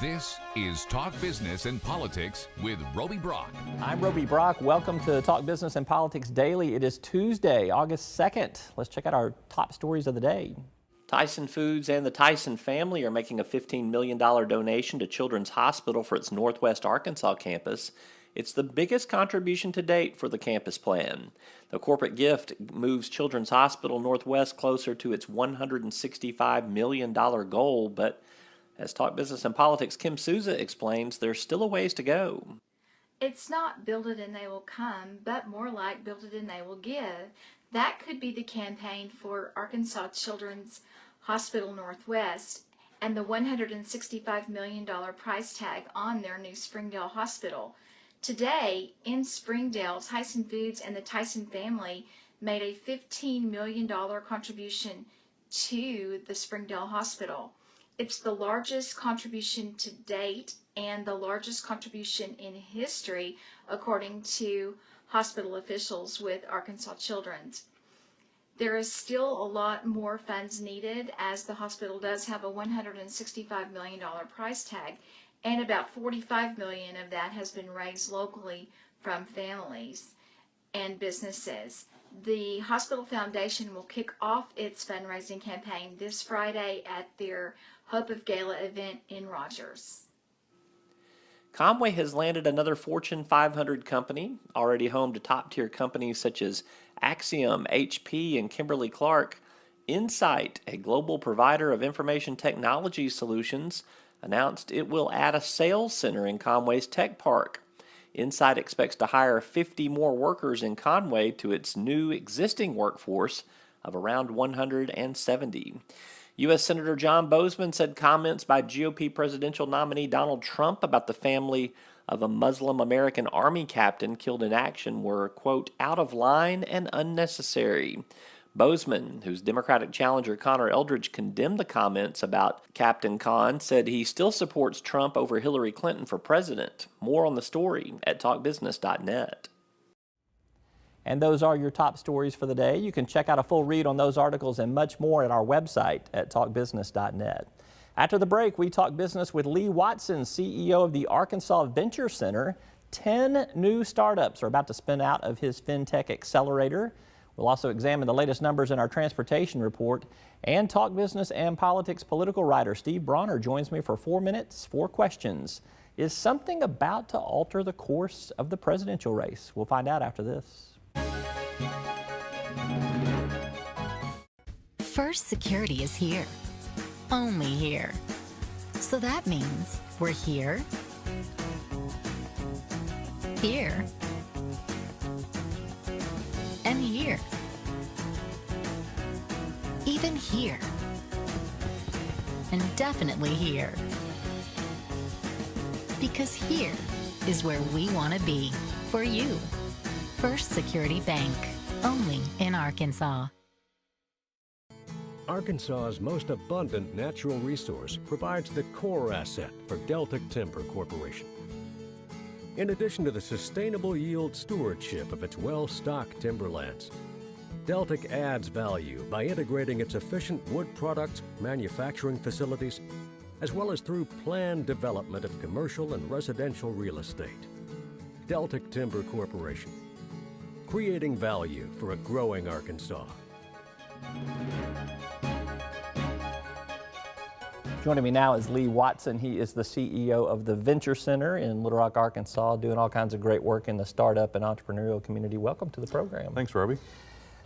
This is Talk Business and Politics with Roby Brock. I'm Roby Brock. Welcome to Talk Business and Politics Daily. It is Tuesday, August 2nd. Let's check out our top stories of the day. Tyson Foods and the Tyson family are making a $15 million donation to Children's Hospital for its Northwest Arkansas campus. It's the biggest contribution to date for the campus plan. The corporate gift moves Children's Hospital Northwest closer to its $165 million goal, but as Talk Business and Politics' Kim Souza explains, there's still a ways to go. It's not build it and they will come, but more like build it and they will give. That could be the campaign for Arkansas Children's Hospital Northwest and the $165 million price tag on their new Springdale Hospital. Today, in Springdale, Tyson Foods and the Tyson family made a $15 million contribution to the Springdale Hospital. It's the largest contribution to date and the largest contribution in history, according to hospital officials with Arkansas Children's. There is still a lot more funds needed, as the hospital does have a $165 million price tag, and about $45 million of that has been raised locally from families and businesses. The Hospital Foundation will kick off its fundraising campaign this Friday at their Hope of Gala event in Rogers. Conway has landed another Fortune 500 company, already home to top-tier companies such as Axiom, HP, and Kimberly-Clark. Insight, a global provider of information technology solutions, announced it will add a sales center in Conway's tech park. Insight expects to hire 50 more workers in Conway to its new existing workforce of around 170. U.S. Senator John Boozman said comments by GOP presidential nominee Donald Trump about the family of a Muslim American Army captain killed in action were, quote, out of line and unnecessary. Boozman, whose Democratic challenger Connor Eldridge condemned the comments about Captain Khan, said he still supports Trump over Hillary Clinton for president. More on the story at talkbusiness.net. And those are your top stories for the day. You can check out a full read on those articles and much more at our website at talkbusiness.net. After the break, we talk business with Lee Watson, CEO of the Arkansas Venture Center. 10 new startups are about to spin out of his FinTech accelerator. We'll also examine the latest numbers in our transportation report, and Talk Business and Politics political writer Steve Brawner joins me for 4 minutes, 4 questions. Is something about to alter the course of the presidential race? We'll find out after this. First Security is here. Only here. So that means we're here, here, and here. Even here. And definitely here. Because here is where we want to be for you. First Security Bank. Only in Arkansas. Arkansas's most abundant natural resource provides the core asset for Deltic Timber Corporation. In addition to the sustainable yield stewardship of its well-stocked timberlands, Deltic adds value by integrating its efficient wood products manufacturing facilities, as well as through planned development of commercial and residential real estate. Deltic Timber Corporation, creating value for a growing Arkansas. Joining me now is Lee Watson. He is the CEO of the Venture Center in Little Rock, Arkansas, doing all kinds of great work in the startup and entrepreneurial community. Welcome to the program. Thanks, Roby.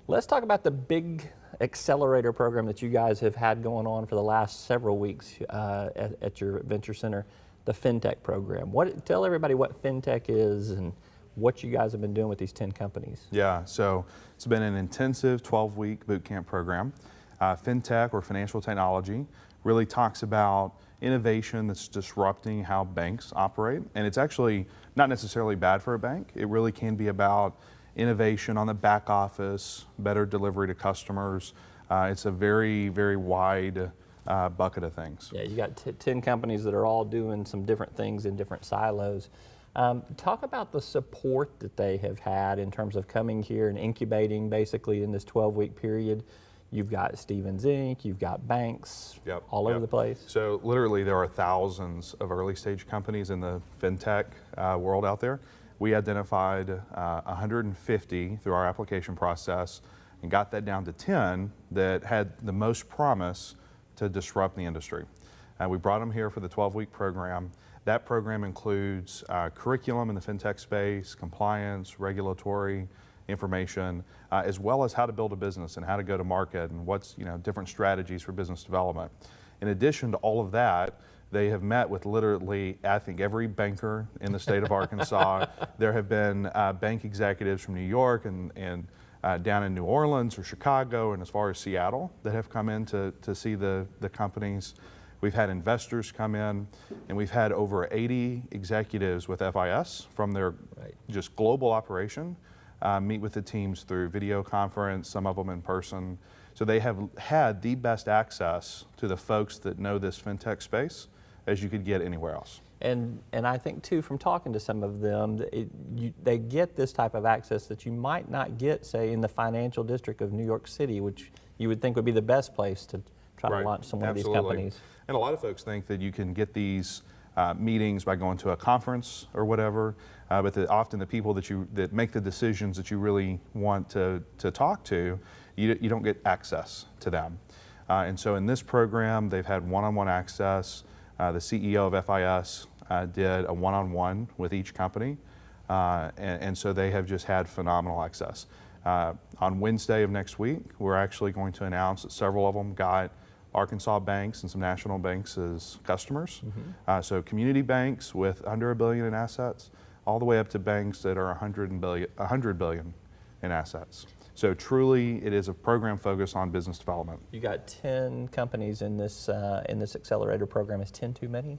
Let's talk about the big accelerator program that you guys have had going on for the last several weeks at your Venture Center, the FinTech program. Tell everybody what FinTech is and what you guys have been doing with these 10 companies. Yeah, so it's been an intensive 12-week boot camp program. FinTech, or financial technology, really talks about innovation that's disrupting how banks operate. And it's actually not necessarily bad for a bank. It really can be about innovation on the back office, better delivery to customers. It's a very, very wide bucket of things. Yeah, you got 10 companies that are all doing some different things in different silos. Talk about the support that they have had in terms of coming here and incubating basically in this 12-week period. you've got Stevens Inc., you've got banks all over the place. So literally there are thousands of early stage companies in the FinTech world out there. We identified 150 through our application process and got that down to 10 that had the most promise to disrupt the industry. We brought them here for the 12-week program. That program includes curriculum in the FinTech space, compliance, regulatory information, as well as how to build a business and how to go to market and what's, different strategies for business development. In addition to all of that, they have met with literally, I think, every banker in the state of Arkansas. There have been bank executives from New York and down in New Orleans or Chicago and as far as Seattle that have come in to see the companies. We've had investors come in, and we've had over 80 executives with FIS from their just global operation meet with the teams through video conference, some of them in person. So they have had the best access to the folks that know this FinTech space as you could get anywhere else. And I think too, from talking to some of them, they get this type of access that you might not get, say, in the financial district of New York City, which you would think would be the best place to try to launch some of these companies. And a lot of folks think that you can get these meetings by going to a conference or whatever, but often the people that make the decisions that you really want to talk to, you don't get access to them. And so in this program, they've had one-on-one access. The CEO of FIS did a one-on-one with each company, and so they have just had phenomenal access. On Wednesday of next week, we're actually going to announce that several of them got Arkansas banks and some national banks as customers. So community banks with under $1 billion in assets, all the way up to banks that are $100 billion in assets. So truly, it is a program focused on business development. You got 10 companies in this accelerator program. Is 10 too many?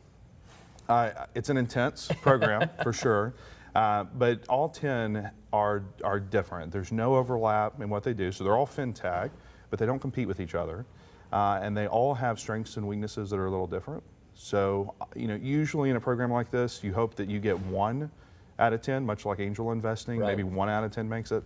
It's an intense program for sure, but all 10 are different. There's no overlap in what they do. So they're all FinTech, but they don't compete with each other, and they all have strengths and weaknesses that are a little different. So usually in a program like this, you hope that you get 1 out of 10, much like angel investing. Maybe 1 out of 10 makes it.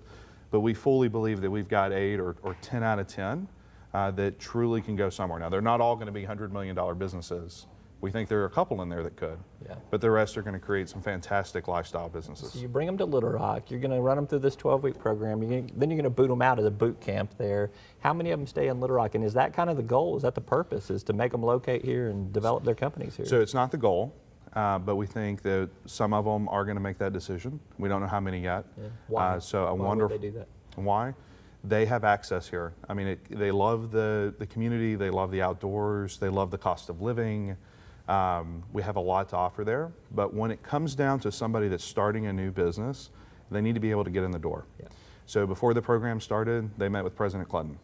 But we fully believe that we've got 8 or 10 out of 10 that truly can go somewhere. Now, they're not all going to be $100 million businesses. We think there are a couple in there that could, but the rest are going to create some fantastic lifestyle businesses. So you bring them to Little Rock, you're going to run them through this 12-week program, then you're going to boot them out of the boot camp there. How many of them stay in Little Rock, and is that kind of the goal? Is that the purpose, is to make them locate here and develop their companies here? So it's not the goal. But we think that some of them are going to make that decision. We don't know how many yet. Why? Why would they do that? Why? They have access here. I mean, they love the community. They love the outdoors. They love the cost of living. We have a lot to offer there. But when it comes down to somebody that's starting a new business, they need to be able to get in the door. So before the program started, they met with President Clinton.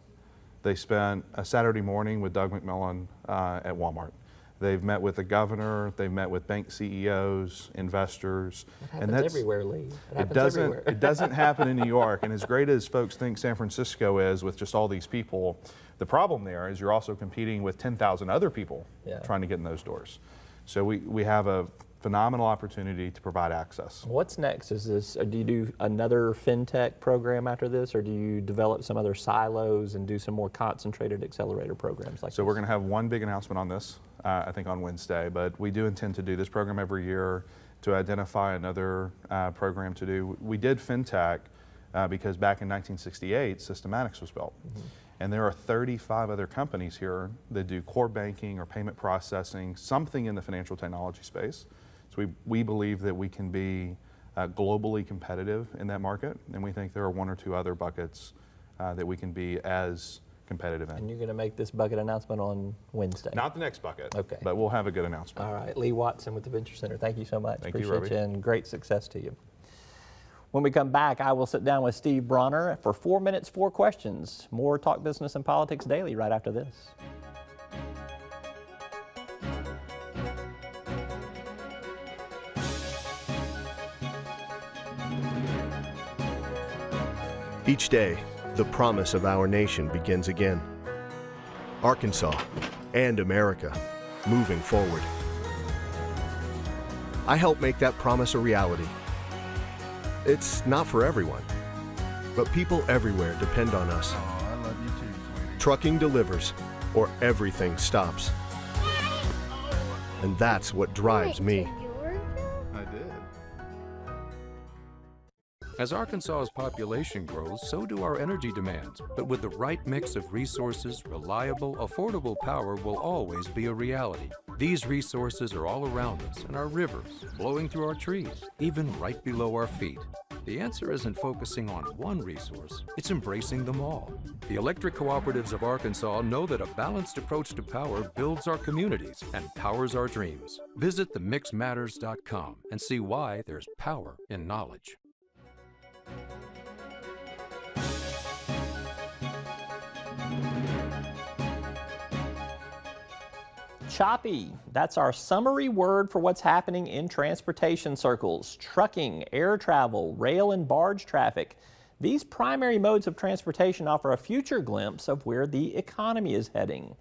They spent a Saturday morning with Doug McMillon at Walmart. They've met with the governor. They've met with bank CEOs, investors. It happens everywhere, Lee. It doesn't happen in New York. And as great as folks think San Francisco is with just all these people, the problem there is you're also competing with 10,000 other people trying to get in those doors. So we have a phenomenal opportunity to provide access. What's next? Do you do another FinTech program after this, or do you develop some other silos and do some more concentrated accelerator programs like this? So we're going to have one big announcement on this, I think on Wednesday, but we do intend to do this program every year to identify another program to do. We did FinTech because back in 1968, Systematics was built. And there are 35 other companies here that do core banking or payment processing, something in the financial technology space. So we believe that we can be globally competitive in that market, and we think there are 1 or 2 other buckets that we can be as competitive in. And you're going to make this bucket announcement on Wednesday? Not the next bucket, okay, but we'll have a good announcement. All right, Lee Watson with the Venture Center. Thank you so much. Thank you, Appreciate Roby. you, and great success to you. When we come back, I will sit down with Steve Brawner for 4 minutes, 4 questions. More Talk Business and Politics Daily right after this. Each day, the promise of our nation begins again. Arkansas and America, moving forward. I help make that promise a reality. It's not for everyone, but people everywhere depend on us. Oh, I love you too, sweetie. Trucking delivers, or everything stops. And that's what drives me. I did. As Arkansas's population grows, so do our energy demands. But with the right mix of resources, reliable, affordable power will always be a reality. These resources are all around us in our rivers, blowing through our trees, even right below our feet. The answer isn't focusing on one resource, it's embracing them all. The electric cooperatives of Arkansas know that a balanced approach to power builds our communities and powers our dreams. Visit themixmatters.com and see why there's power in knowledge. Choppy. That's our summary word for what's happening in transportation circles. Trucking, air travel, rail and barge traffic. These primary modes of transportation offer a future glimpse of where the economy is heading.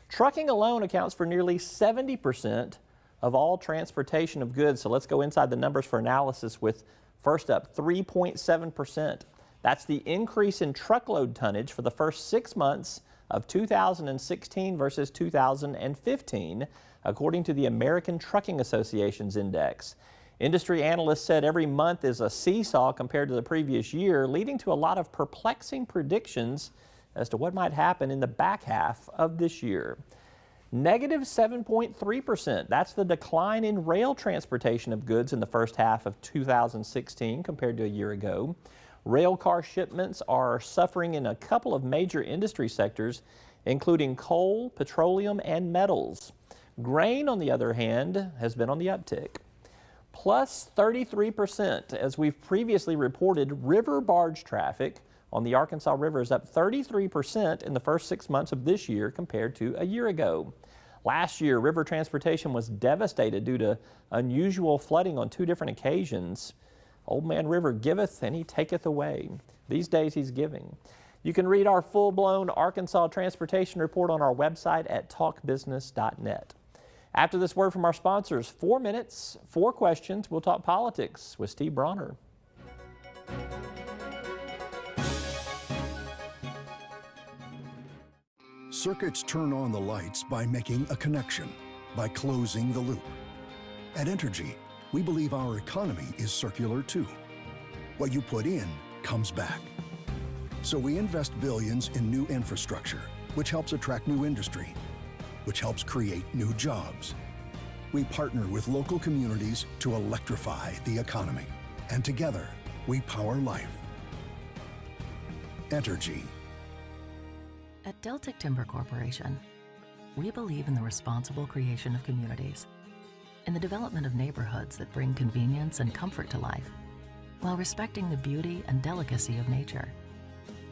Trucking alone accounts for nearly 70% of all transportation of goods. So let's go inside the numbers for analysis with, first up, 3.7%. That's the increase in truckload tonnage for the first 6 months of 2016 versus 2015, according to the American Trucking Association's index. Industry analysts said every month is a seesaw compared to the previous year, leading to a lot of perplexing predictions as to what might happen in the back half of this year. Negative 7.3%. That's the decline in rail transportation of goods in the first half of 2016 compared to a year ago. Rail car shipments are suffering in a couple of major industry sectors, including coal, petroleum, and metals. Grain, on the other hand, has been on the uptick. Plus 33%. As we've previously reported, river barge traffic on the Arkansas River is up 33% in the first 6 months of this year compared to a year ago. Last year, river transportation was devastated due to unusual flooding on 2 different occasions. Old Man River giveth and he taketh away. These days he's giving. You can read our full-blown Arkansas Transportation Report on our website at talkbusiness.net. After this word from our sponsors, 4 minutes, 4 questions. We'll talk politics with Steve Brawner. Circuits turn on the lights by making a connection, by closing the loop. At Entergy, we believe our economy is circular too. What you put in comes back. So we invest billions in new infrastructure, which helps attract new industry, which helps create new jobs. We partner with local communities to electrify the economy, and together we power life. Entergy. At Deltic Timber Corporation, we believe in the responsible creation of communities, in the development of neighborhoods that bring convenience and comfort to life, while respecting the beauty and delicacy of nature.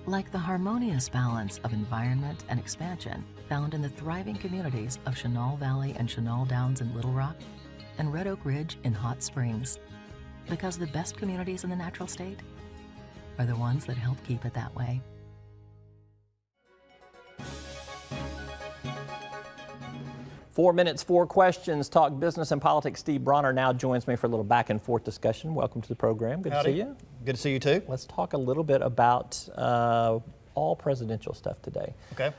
Like the harmonious balance of environment and expansion found in the thriving communities of Chenal Valley and Chenal Downs in Little Rock and Red Oak Ridge in Hot Springs. Because the best communities in the natural state are the ones that help keep it that way. Four minutes, 4 questions. Talk business and politics. Steve Brawner now joins me for a little back and forth discussion. Welcome to the program. Good Howdy. to see you. Good to see you too. Let's talk a little bit about all presidential stuff today. Okay.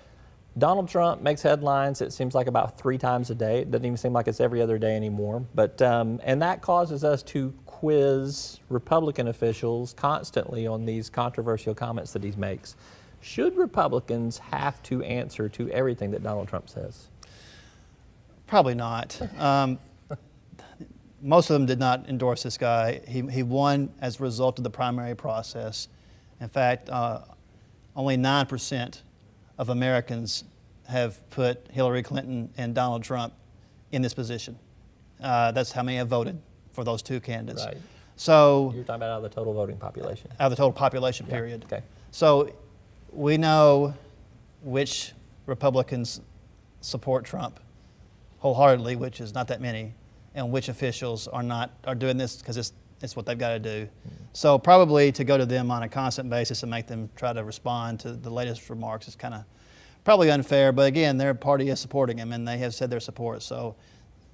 Donald Trump makes headlines, it seems like about 3 times a day. It doesn't even seem like it's every other day anymore. But and that causes us to quiz Republican officials constantly on these controversial comments that he makes. Should Republicans have to answer to everything that Donald Trump says? Probably not. Most of them did not endorse this guy. He won as a result of the primary process. In fact, only 9% of Americans have put Hillary Clinton and Donald Trump in this position. That's how many have voted for those 2 candidates. Right. So You're talking about out of the total voting population. out of the total population period. Okay. So we know which Republicans support Trump wholeheartedly, which is not that many, and which officials are doing this because it's what they've got to do. So probably to go to them on a constant basis and make them try to respond to the latest remarks is kind of probably unfair. But again, their party is supporting him, and they have said their support. So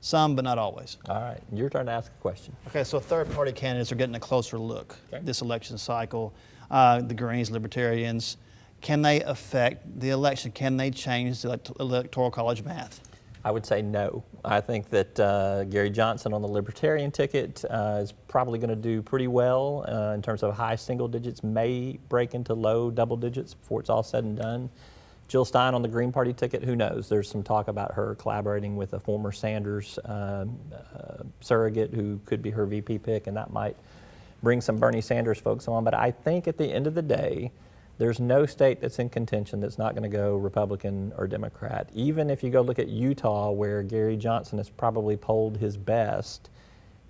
some, but not always. All right, your turn to ask a question. Okay, so third-party candidates are getting a closer look this election cycle. The Greens, Libertarians, can they affect the election? Can they change the electoral college math? I would say no. I think that Gary Johnson on the Libertarian ticket is probably going to do pretty well in terms of high single digits, may break into low double digits before it's all said and done. Jill Stein on the Green Party ticket, who knows? There's some talk about her collaborating with a former Sanders surrogate who could be her VP pick, and that might bring some Bernie Sanders folks on. But I think at the end of the day, there's no state that's in contention that's not going to go Republican or Democrat. Even if you go look at Utah, where Gary Johnson has probably polled his best,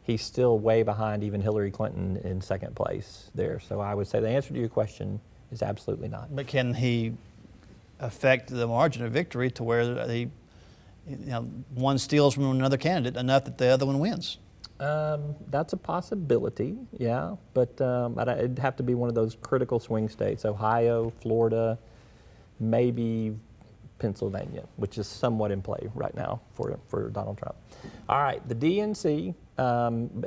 he's still way behind even Hillary Clinton in second place there. So I would say the answer to your question is absolutely not. But can he affect the margin of victory to where one steals from another candidate enough that the other one wins? That's a possibility, yeah, but it'd have to be one of those critical swing states: Ohio, Florida, maybe Pennsylvania, which is somewhat in play right now for Donald Trump. All right, the DNC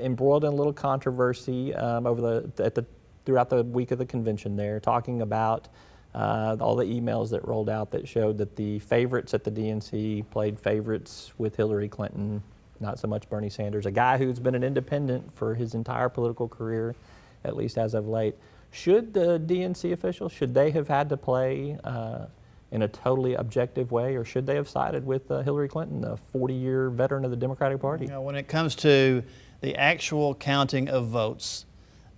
embroiled in a little controversy throughout the week of the convention there, talking about all the emails that rolled out that showed that the favorites at the DNC played favorites with Hillary Clinton, not so much Bernie Sanders, a guy who's been an independent for his entire political career, at least as of late. Should the DNC officials, should they have had to play in a totally objective way, or should they have sided with Hillary Clinton, a 40-year veteran of the Democratic Party? When it comes to the actual counting of votes,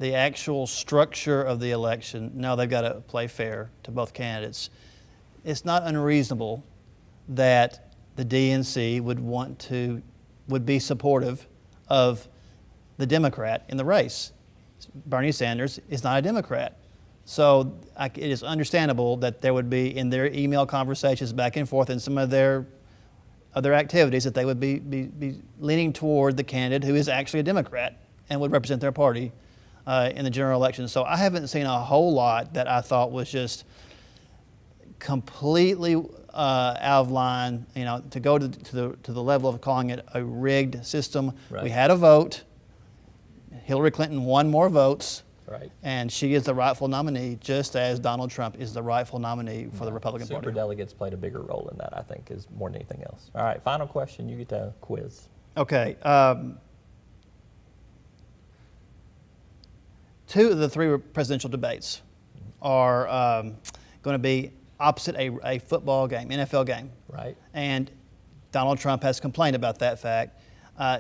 the actual structure of the election, no, they've got to play fair to both candidates. It's not unreasonable that the DNC would be supportive of the Democrat in the race. Bernie Sanders is not a Democrat. So it is understandable that there would be, in their email conversations back and forth and some of their other activities, that they would be leaning toward the candidate who is actually a Democrat and would represent their party in the general election. So I haven't seen a whole lot that I thought was just completely out of line, to go to the level of calling it a rigged system. Right. We had a vote. Hillary Clinton won more votes. Right. And she is the rightful nominee, just as Donald Trump is the rightful nominee for the Republican Party. Superdelegates played a bigger role in that, I think, is more than anything else. All right, final question. You get to quiz. Okay. 2 of the 3 presidential debates are going to be opposite a football game, NFL game. Right. And Donald Trump has complained about that fact.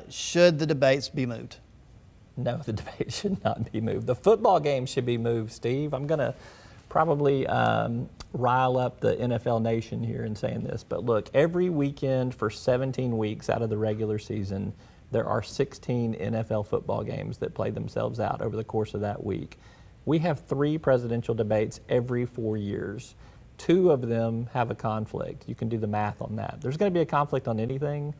Should the debates be moved? No, the debate should not be moved. The football game should be moved, Steve. I'm going to probably rile up the NFL nation here in saying this, but look, every weekend for 17 weeks out of the regular season, there are 16 NFL football games that play themselves out over the course of that week. We have 3 presidential debates every 4 years. 2 of them have a conflict. You can do the math on that. There's going to be a conflict on anything,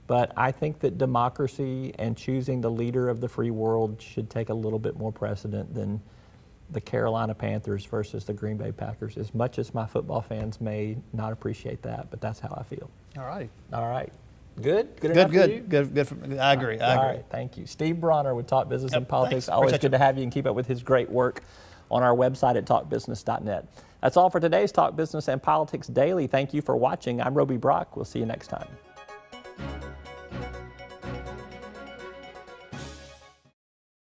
but I think that democracy and choosing the leader of the free world should take a little bit more precedent than the Carolina Panthers versus the Green Bay Packers, as much as my football fans may not appreciate that, but that's how I feel. All right. All right. Good? Good enough for you? Good. I agree. All right, thank you. Steve Brawner with Talk Business and Politics. Thanks. Always good to have you and keep up with his great work on our website at talkbusiness.net. That's all for today's Talk Business and Politics Daily. Thank you for watching. I'm Roby Brock. We'll see you next time.